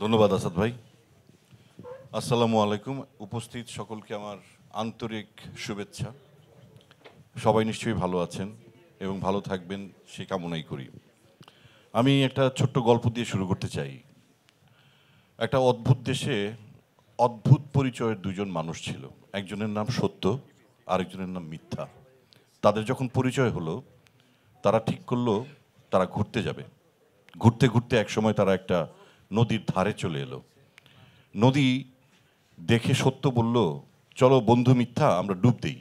ধন্যবাদ আসাদ ভাই। আসসালামু আলাইকুম। উপস্থিত সকলকে আমার আন্তরিক শুভেচ্ছা। সবাই নিশ্চয়ই ভালো আছেন এবং ভালো থাকবেন সে কামনাই করি। আমি একটা ছোট্ট গল্প দিয়ে শুরু করতে চাই। একটা অদ্ভুত দেশে অদ্ভুত পরিচয়ের দুজন মানুষ ছিল। একজনের নাম সত্য, আরেকজনের নাম মিথ্যা। তাদের যখন পরিচয় হলো, তারা ঠিক করলো তারা ঘুরতে যাবে। ঘুরতে ঘুরতে একসময় তারা একটা নদীর ধারে চলে এলো। নদী দেখে সত্য বলল, চলো বন্ধু মিথ্যা আমরা ডুব দেই।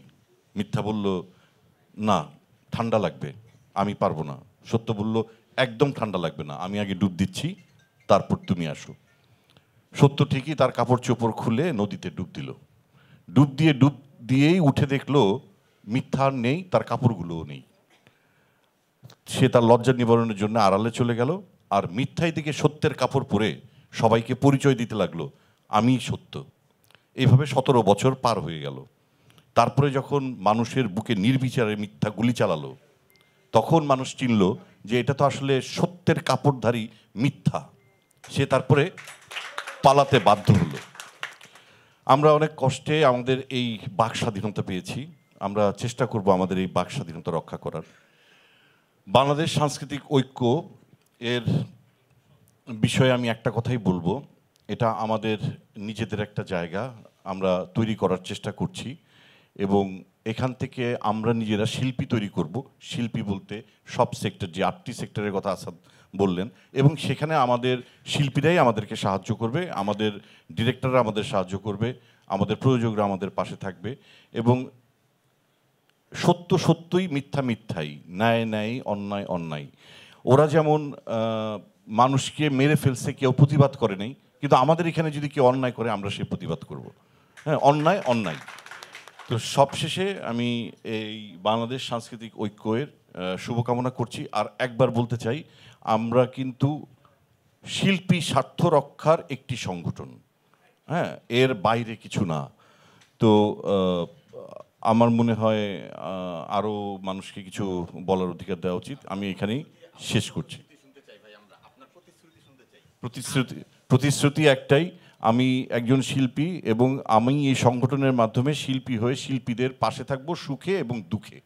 মিথ্যা বলল, না ঠান্ডা লাগবে, আমি পারবো না। সত্য বলল, একদম ঠান্ডা লাগবে না, আমি আগে ডুব দিচ্ছি, তারপর তুমি আসো। সত্য ঠিকই তার কাপড় চোপড় খুলে নদীতে ডুব দিয়েই উঠে দেখলো মিথ্যা আর নেই, তার কাপড়গুলোও নেই। সে তার লজ্জা নিবারণের জন্য আড়ালে চলে গেল, আর মিথ্যাই দিকে সত্যের কাপড় পরে সবাইকে পরিচয় দিতে লাগলো, আমি সত্য। এইভাবে 17 বছর পার হয়ে গেল। তারপরে যখন মানুষের বুকে নির্বিচারে মিথ্যা গুলি চালালো, তখন মানুষ চিনল যে এটা তো আসলে সত্যের কাপড়ধারী মিথ্যা। সে তারপরে পালাতে বাধ্য হলো। আমরা অনেক কষ্টে আমাদের এই বাক স্বাধীনতা পেয়েছি। আমরা চেষ্টা করব আমাদের এই বাক স্বাধীনতা রক্ষা করার। বাংলাদেশ সাংস্কৃতিক ঐক্য এর বিষয়ে আমি একটা কথাই বলবো, এটা আমাদের নিজেদের একটা জায়গা আমরা তৈরি করার চেষ্টা করছি, এবং এখান থেকে আমরা নিজেরা শিল্পী তৈরি করব। শিল্পী বলতে সব সেক্টর, যে 8টি সেক্টরের কথা আসাদ বললেন, এবং সেখানে আমাদের শিল্পীরাই আমাদেরকে সাহায্য করবে, আমাদের ডিরেক্টররা আমাদের সাহায্য করবে, আমাদের প্রযোজকরা আমাদের পাশে থাকবে। এবং সত্য সত্যই, মিথ্যা মিথ্যাই, ন্যায় ন্যায়, অন্যায় অন্যায়। ওরা যেমন মানুষকে মেরে ফেলছে, কেউ প্রতিবাদ করে নেই, কিন্তু আমাদের এখানে যদি কেউ অন্যায় করে আমরা সে প্রতিবাদ করব। হ্যাঁ, অন্যায় অন্যায়। তো সবশেষে আমি এই বাংলাদেশ সাংস্কৃতিক ঐক্যের শুভকামনা করছি। আর একবার বলতে চাই, আমরা কিন্তু শিল্পী স্বার্থ রক্ষার একটি সংগঠন, হ্যাঁ, এর বাইরে কিছু না। তো আমার মনে হয় আরও মানুষকে কিছু বলার অধিকার দেওয়া উচিত। আমি এখানেই শেষ করছি। প্রতিশ্রুতি প্রতিশ্রুতি একটাই, আমি একজন শিল্পী এবং আমি এই সংগঠনের মাধ্যমে শিল্পী হয়ে শিল্পীদের পাশে থাকবো সুখে এবং দুঃখে।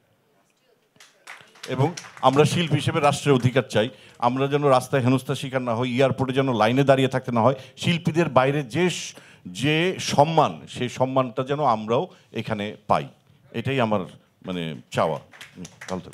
এবং আমরা শিল্পী হিসেবে রাষ্ট্রের অধিকার চাই। আমরা যেন রাস্তায় হেনস্থার শিকার না হই, এয়ারপোর্টে যেন লাইনে দাঁড়িয়ে থাকতে না হয়। শিল্পীদের বাইরে যে সম্মান, সেই সম্মানটা যেন আমরাও এখানে পাই, এটাই আমার মানে চাওয়া। ভালো থাকবেন।